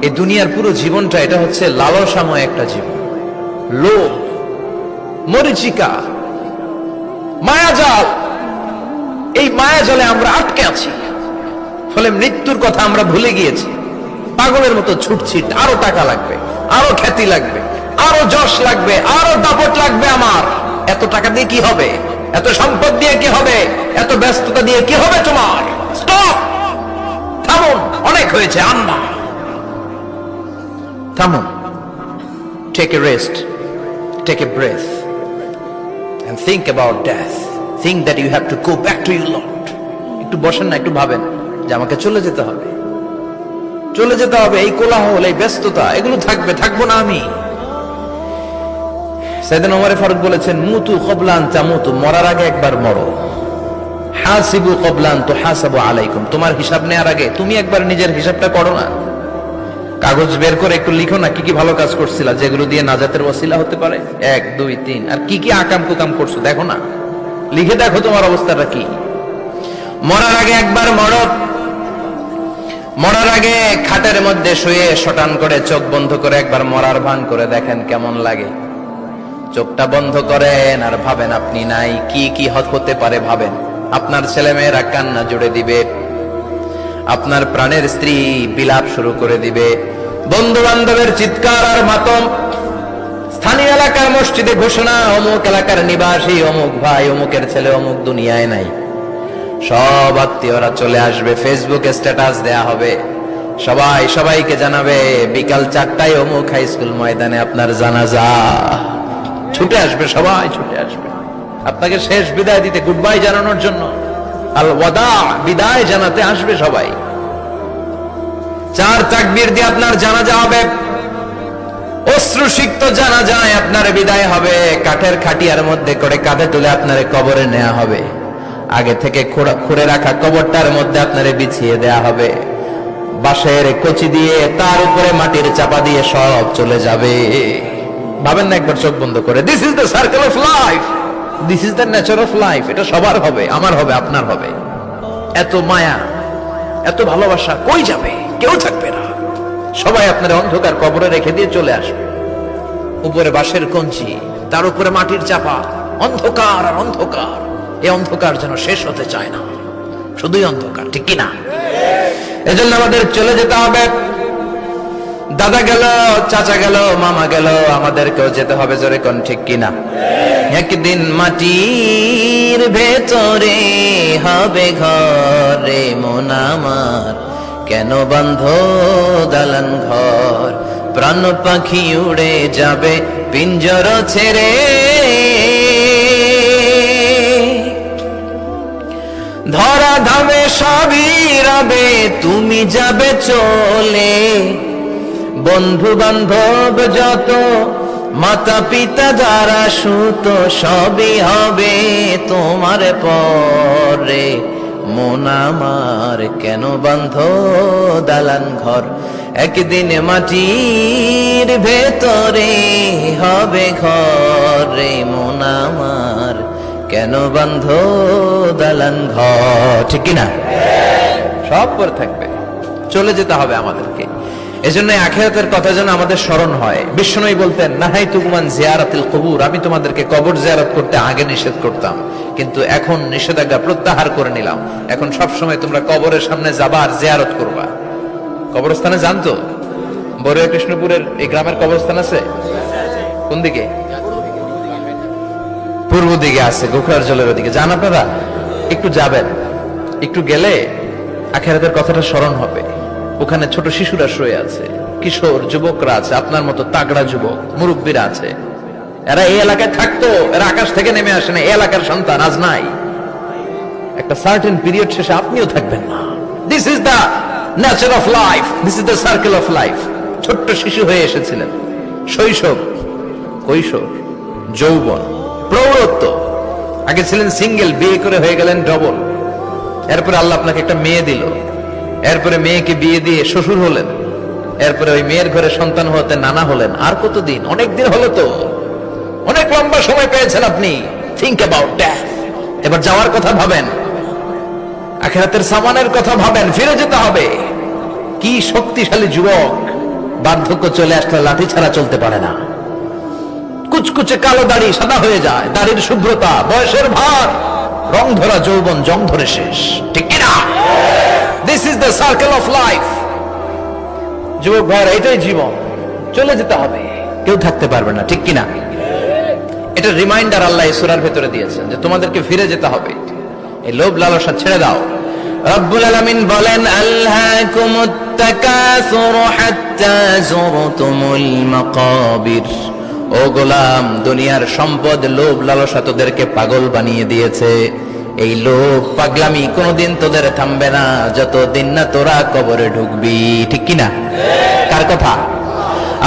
এই দুনিয়ার পুরো জীবনটা এটা হচ্ছে লালসাময় একটা জীবন, লোভ, মরিচিকা, মায়াজাল। এই মায়াজালে আমরা আটকে আছি, ফলে মৃত্যুর কথা আমরা ভুলে গিয়েছি। পাগলের মতো ছুটছি, আরো টাকা লাগবে, আরো খ্যাতি লাগবে, আরো যশ লাগবে, আরো দাপট লাগবে। আমার এত টাকা দিয়ে কি হবে, এত সম্পদ দিয়ে কি হবে, এত ব্যস্ততা দিয়ে কি হবে তোমার? স্টপ, থামুন, অনেক হয়েছে। আন্না, থামুন, take a rest, take a breath and think about death. Think that you have to go back to your Lord. একটু বসেন না, একটু ভাবেন যে আমাকে চলে যেতে হবে, চলে যেতে হবে। এই কোলাহল, এই ব্যস্ততা, এগুলো থাকবে, থাকবো না আমি। সাইয়েদনা ওমর ফারুক বলেছেন, মুতু ক্বাবলা আন তামুতু, মরার আগে একবার মরো। হাসিবু ক্বাবলা আন তুহাসাবু আলাইকুম, তোমার হিসাব নেওয়ার আগে তুমি একবার নিজের হিসাবটা করো না। কাগজ বের করে একটু লিখো না কি কি ভালো কাজ করছিলা, যেগুলো দিয়ে নাজাতের ওসিলা হতে পারে। 1 2 3, আর কি কি আকাম কুকাম করছো দেখো না, লিখে দেখো তোমার অবস্থাটা কি। মরার আগে একবার মরো। মরার আগে খাটের মধ্যে শুয়ে শটান করে চোখ বন্ধ করে একবার মরার ভান করে দেখেন কেমন লাগে। চোখটা বন্ধ করেন আর ভাবেন আপনি নাই, কি কি হতে পারে ভাবেন। আপনার ছেলে মেয়েরা কান্না জুড়ে দিবে, আপনার প্রাণের স্ত্রী বিলাপ শুরু করে দিবে, বন্ধু বান্ধবের চিৎকার আর মাতম, স্থানীয় এলাকার মসজিদে ঘোষণা, অমুক এলাকার নিবাসী অমুক ভাই অমুকের ছেলে অমুক দুনিয়ায় নাই। সব আত্মীয়রা চলে আসবে, ফেসবুকে স্ট্যাটাস দেয়া হবে, সবাই সবাইকে জানাবে বিকাল 4টায় অমুক হাই স্কুল ময়দানে আপনার জানাজা। ছুটে আসবে, সবাই ছুটে আসবে আপনাকে শেষ বিদায় দিতে, গুড বাই জানানোর জন্য, আল ওয়াদা, বিদায় জানাতে আসবে সবাই। 4 তাকবীর দিয়ে আপনার জানাজা হবে, অশ্রুসিক্ত জানাজায় আপনার বিদায় হবে। কাঠের খাটিয়ার মধ্যে করে কাঁধে তুলে আপনারে কবরে নেওয়া হবে। আগে থেকে খুঁড়ে রাখা কবরটার মধ্যে আপনারে বিছিয়ে দেয়া হবে। বাঁশের কচি দিয়ে তার উপরে মাটির চাপা দিয়ে সব চলে যাবে। ভাবেন না একবার চোখ বন্ধ করে, this is the circle of life, this is the nature of life. এটা সবার হবে, আমার হবে, আপনার হবে। এত মায়া, এত ভালোবাসা কই যাবে? কেউ থাকবে না, সবাই আপনার অন্ধকার কবরে রেখে দিয়ে চলে আসবে। উপরে বাঁশের কঞ্চি, তার উপরে মাটির চাপা, অন্ধকার আর অন্ধকার। এই অন্ধকার যেন শেষ হতে চায় না, শুধুই অন্ধকার, ঠিক কিনা? এজন্য আমাদের চলে যেতে হবে। দাদা গেল, চাচা গেল, মামা গেল, আমাদেরকেও যেতে হবে, জোরে কোন ঠিক কিনা? একদিন মাটির ভেতরে হবে ঘরে মন আমার, কেন বন্ধ দালান ঘর, প্রাণ পাখি উড়ে যাবে পিঞ্জর ছেড়ে। ধরা ধামে সবই রবে, তুমি যাবে চলে। বন্ধু বান্ধব যত, মাতা পিতা যারা সুত, সবই হবে তোমার পরে। মন আমার কেন বন্ধ দালান ঘর, একদিন মাটির ভেতরে হবে ঘরে মন আমার, কেন বন্ধ দালান ঘর, ঠিক কিনা? সব পরে থাকবে, চলে যেতে হবে আমাদেরকে। এজন্য আখিরাতের কথা যেন আমাদের স্মরণ হয়। বিশ্বনবী বলতেন, নাহাইতুকুম আন জিয়ারাতিল কুবুর, আমি তোমাদেরকে কবর জিয়ারত করতে আগে নিষেধ করতাম, কিন্তু এখন নিষেধাজ্ঞা প্রত্যাহার করে নিলাম। এখন সব সময় তোমরা কবরের সামনে যাবা আর জিয়ারত করবা। কবরস্থানে জানতো বড়ুয়া কৃষ্ণপুরের এই গ্রামের কবরস্থান আছে কোন দিকে? পূর্ব দিকে আছে, গোখরার জলের ওদিকে। যান আপনারা, একটু যাবেন, একটু গেলে আখিরাতের কথাটা স্মরণ হবে। ওখানে ছোট শিশুরা শুয়ে আছে, কিশোর যুবকরা আছে, আপনার মতো তাগড়া যুবক মুরব্বীরা আছে। এরা এই এলাকায় থাকতো, এরা আকাশ থেকে নেমে আসে না, এই এলাকার সন্তান আজ নাই। একটা সার্টেন পিরিয়ড শেষে আপনিও থাকবেন না। This is the nature of life, this is the circle of life. ছোট্ট শিশু হয়ে এসেছিলেন, শৈশব, কৈশোর, যৌবন, প্রৌঢ়ত্ব। আগে ছিলেন সিঙ্গেল, বিয়ে করে হয়ে গেলেন ডবল। এরপরে আল্লাহ আপনাকে একটা মেয়ে দিল, এরপরে মেয়েকে বিয়ে দিয়ে শ্বশুর হলেন, এরপরে ওই মেয়ের ঘরে সন্তান হতে নানা হলেন। আর কতদিন? অনেক দিন হলো তো, অনেক লম্বা সময় পেয়েছেন আপনি। Think about death. এবার যাওয়ার কথা ভাবেন, আখিরাতের সামানের কথা ভাবেন, ফিরে যেতে হবে। কি শক্তিশালী যুবক, বার্ধক্য চলে আসলে লাঠি ছাড়া চলতে পারে না। কুচকুচে কালো দাড়ি সাদা হয়ে যায়, দাড়ির শুভ্রতা, বয়সের ভার, রং ধরা যৌবন জং ধরে শেষ, ঠিক কিনা? This is the circle of life. যুবক ভাইরা, এটাই জীবন, চলে যেতে হবে, কেউ থাকতে পারবে না, ঠিক কিনা? এটা রিমাইন্ডার আল্লাহ এই সূরার ভেতরে দিয়েছেন যে তোমাদেরকে ফিরে যেতে হবে, এই লোভ লালসা ছেড়ে দাও। রব্বুল আলামিন বলেন, আলহাকুমুত তাকাসুর হাত্তা যুরতুমুল মাকাবির। ও গোলাম, দুনিয়ার সম্পদ, লোভ লালসা তোদেরকে পাগল বানিয়ে দিয়েছে। এই লোভ পাগলামি কোনোদিন তোদের থামবে না যতদিন না তোরা কবরে ঢুকবি, ঠিক কিনা? কার কথা?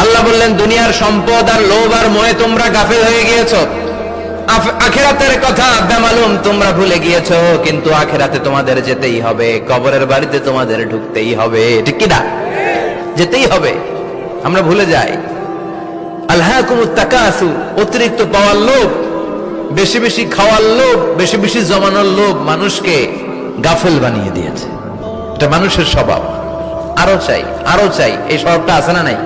আল্লাহ বললেন, দুনিয়ার সম্পদ আর লোভ আর মোহে তোমরা গাফেল হয়ে গিয়েছো। আখিরাতের কথা বেমালুম তোমরা ভুলে গিয়েছো, কিন্তু আখিরাতে তোমাদের যেতেই হবে, কবরের বাড়িতে তোমাদের ঢুকতেই হবে, ঠিক কিনা? যেতেই হবে, আমরা ভুলে যাই। আলহাকুমুত তাকাসুর, অতিরিক্ত পাওয়ার লোভ, বেশি বেশি খাওয়ার লোভ, বেশি বেশি জমানোর লোভ মানুষকে গাফেল বানিয়ে দিয়েছে। এটা মানুষের স্বভাব, আরো চাই আরো চাই, এই স্বভাবটা আছে না নাই?